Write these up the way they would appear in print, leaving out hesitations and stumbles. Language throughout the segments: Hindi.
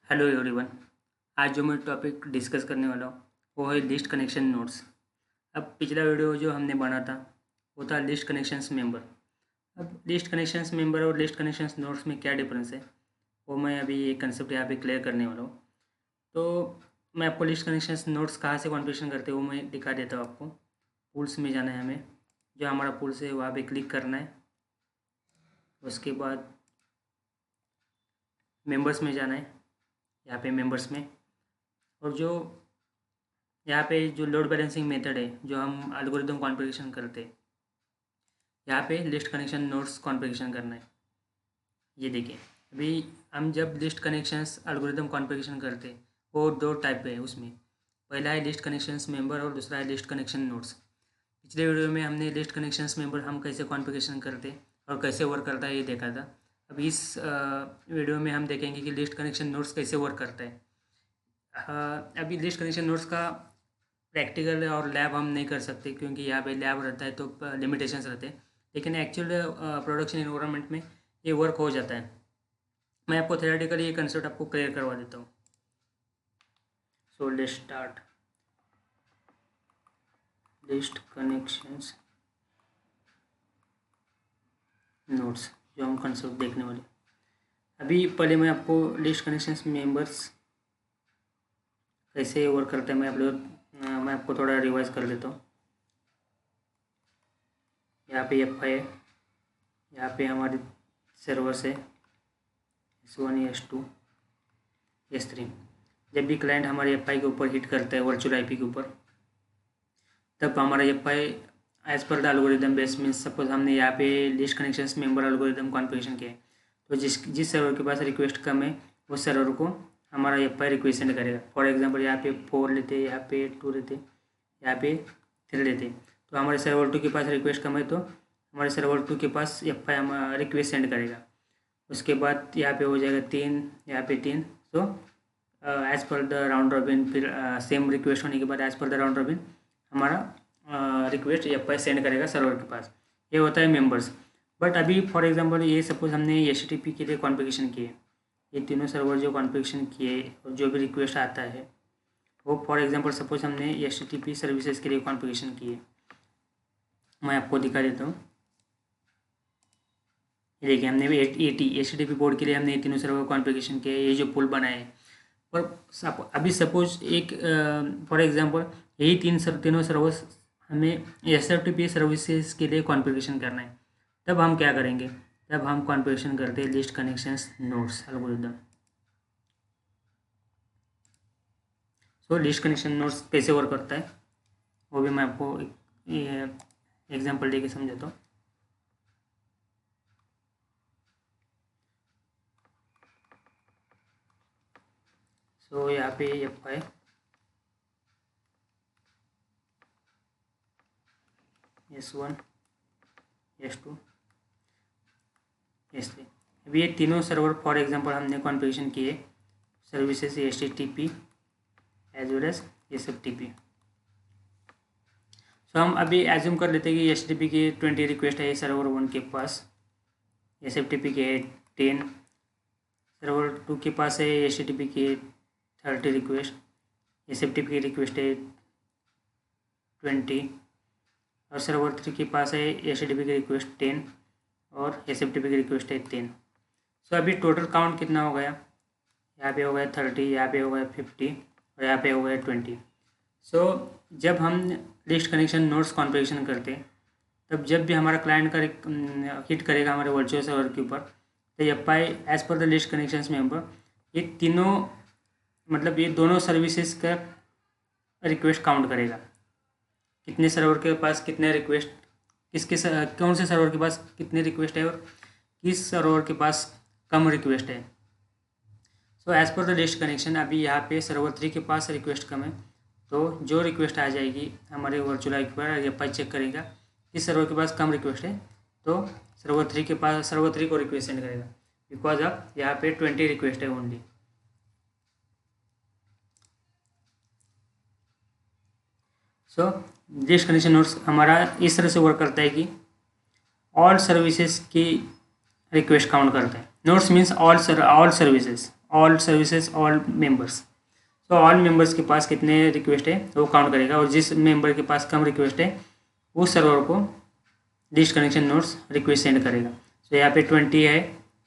Hello everyone. आज जो मैं टॉपिक डिस्कस करने वाला हूँ वो है लिस्ट कनेक्शन नोड्स। अब पिछला वीडियो जो हमने बना था वो था लिस्ट कनेक्शंस मेंबर। अब लिस्ट कनेक्शंस मेंबर और लिस्ट कनेक्शंस नोड्स में क्या डिफरेंस है वो मैं अभी ये कंसेप्ट यहाँ पे क्लियर करने वाला हूँ। तो मैं आपको लिस्ट कनेक्शंस नोड्स कहाँ से कॉन्फ़िगरेशन करते हैं वो मैं दिखा देता हूँ आपको। पुल्स में जाना है हमें, जो हमारा पुल्स है वहाँ पर क्लिक करना है। उसके बाद मेंबर्स में जाना है, यहाँ पे मेंबर्स में। और जो यहाँ पे जो लोड बैलेंसिंग मेथड है जो हम एल्गोरिदम कॉन्फ़िगरेशन करते हैं, यहाँ पे लिस्ट कनेक्शन नोड्स कॉन्फ़िगरेशन करना है। ये देखिए, अभी हम जब लिस्ट कनेक्शंस एल्गोरिदम कॉन्फ़िगरेशन करते हैं वो दो टाइप है उसमें। पहला है लिस्ट कनेक्शंस मेंबर और दूसरा है लिस्ट कनेक्शन नोड्स। पिछले वीडियो में हमने लिस्ट कनेक्शंस मेंबर हम कैसे कॉन्फ़िगरेशन करते हैं और कैसे वर्क करता है ये देखा था। अब इस वीडियो में हम देखेंगे कि लिस्ट कनेक्शन नोड्स कैसे वर्क करता है। अभी लिस्ट कनेक्शन नोड्स का प्रैक्टिकल और लैब हम नहीं कर सकते क्योंकि यहाँ पे लैब रहता है तो लिमिटेशंस रहते हैं, लेकिन एक्चुअल प्रोडक्शन इन्वायरमेंट में ये वर्क हो जाता है। मैं आपको थ्योरेटिकली ये कंसेप्ट आपको क्लियर करवा देता हूँ। So let's start list connections nodes, जो हम कंसेप्ट देखने वाले। अभी पहले मैं आपको लिस्ट कनेक्शंस मेंबर्स कैसे वर्क करता है मैं आपको थोड़ा रिवाइज कर देता हूँ। यहाँ पे एफ है, यहाँ पे हमारे सर्वर्स है S1 S2 S3। जब भी क्लाइंट हमारे एफ के ऊपर हिट करता है वर्चुअल आईपी के ऊपर, तब हमारा F edge per the algorithm base means suppose हमने यहाँ पे list connections member algorithm configuration किया है, तो जिस सर्वर के पास रिक्वेस्ट कम है उस सर्वर को हमारा एफ रिक्वेस्ट सेंड करेगा। फॉर एग्जांपल यहाँ पे 4 लेते, यहाँ पे 2 लेते, यहाँ पे 3 लेते, तो हमारे सर्वर 2 के पास रिक्वेस्ट कम है तो हमारे सर्वर 2 के पास एफ हमारा रिक्वेस्ट सेंड करेगा। उसके बाद यहाँ पे हो जाएगा 3, यहाँ पे 3। So as per the round robin, फिर सेम रिक्वेस्ट होने के बाद as per the round robin हमारा रिक्वेस्ट एफ सेंड करेगा सर्वर के पास। ये होता है मेंबर्स। बट अभी फॉर एग्जांपल ये सपोज हमने HTTP के लिए कॉन्फ़िगरेशन किए, ये तीनों सर्वर जो कॉन्फ़िगरेशन किए और जो भी रिक्वेस्ट आता है वो फॉर एग्जांपल सपोज हमने HTTP सर्विसेज के लिए कॉन्फ़िगरेशन किए। मैं आपको दिखा देता हूँ। ये देखिए, हमने भी HTTP पोर्ट के लिए हमने तीनों सर्वर कॉन्फ़िगरेशन किया, ये जो पुल बनाए हैं। पर अभी सपोज एक फॉर एग्जांपल यही तीनों सर्वर्स हमें SFTP सर्विसेज के लिए कॉन्फ़िगरेशन करना है, तब हम क्या करेंगे? तब हम कॉन्फ़िगरेशन करते हैं लिस्ट कनेक्शंस नोड्स एल्गोरिदम। सो लिस्ट कनेक्शन नोड्स कैसे वर्क करता है वो भी मैं आपको एग्जांपल देके समझाता हूँ। सो यहाँ पे एफ है, S1 S2 S3। अभी ये तीनों सर्वर फॉर एग्जांपल हमने कॉन्फ़िगरेशन किए services HTTP as well as SFTP। So हम अभी एज्यूम कर लेते हैं कि HTTP की 20 रिक्वेस्ट है सर्वर 1 के पास, SFTP के 10, सर्वर 2 के पास है HTTP के 30 रिक्वेस्ट, SFTP की रिक्वेस्ट है 20, और सर्वर 3 के पास है HTTP की रिक्वेस्ट 10 और SFTP की रिक्वेस्ट है 10। सो अभी टोटल काउंट कितना हो गया? यहाँ पे हो गया 30, यहाँ पे हो गया 50 और यहाँ पे हो गया 20। सो जब हम लिस्ट कनेक्शन नोड्स कॉन्फ़िगरेशन करते हैं, तब जब भी हमारा क्लाइंट का हिट करेगा हमारे वर्चुअल सर्वर के ऊपर, तो F edge per the list connections member ये तीनों मतलब ये दोनों सर्विसेज का रिक्वेस्ट काउंट करेगा। कितने सर्वर के पास कितने रिक्वेस्ट, कौन से सर्वर के पास कितने रिक्वेस्ट है और किस सर्वर के पास कम रिक्वेस्ट है। So as per the list connection अभी यहाँ पे सर्वर 3 के पास रिक्वेस्ट कम है, तो जो रिक्वेस्ट आ जाएगी हमारे वर्चुअल आईपी पर एफ चेक करेगा किस सर्वर के पास कम रिक्वेस्ट है, तो सर्वर 3 को रिक्वेस्ट सेंड करेगा, बिकॉज अब यहाँ पे 20 रिक्वेस्ट है ओनली। सो लिस्ट कनेक्शन नोड्स हमारा इस तरह से वर्क करता है कि ऑल सर्विसेज की रिक्वेस्ट काउंट करता है। Nodes means all services, all services all members. तो ऑल मेंबर्स के पास कितने रिक्वेस्ट है वो काउंट करेगा, और जिस मेंबर के पास कम रिक्वेस्ट है उस सर्वर को list connection nodes request send करेगा। सो यहाँ पे 20 है,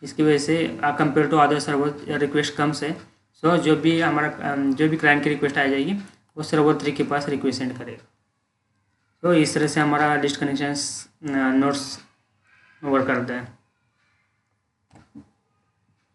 इसकी वजह से compare to other server request कम से। सो जो भी क्लाइंट की रिक्वेस्ट आ जाएगी वो सर्वर 3 के पास रिक्वेस्ट सेंड करेगा। तो इस तरह से हमारा लिस्ट कनेक्शंस नोड्स वर्क करता है।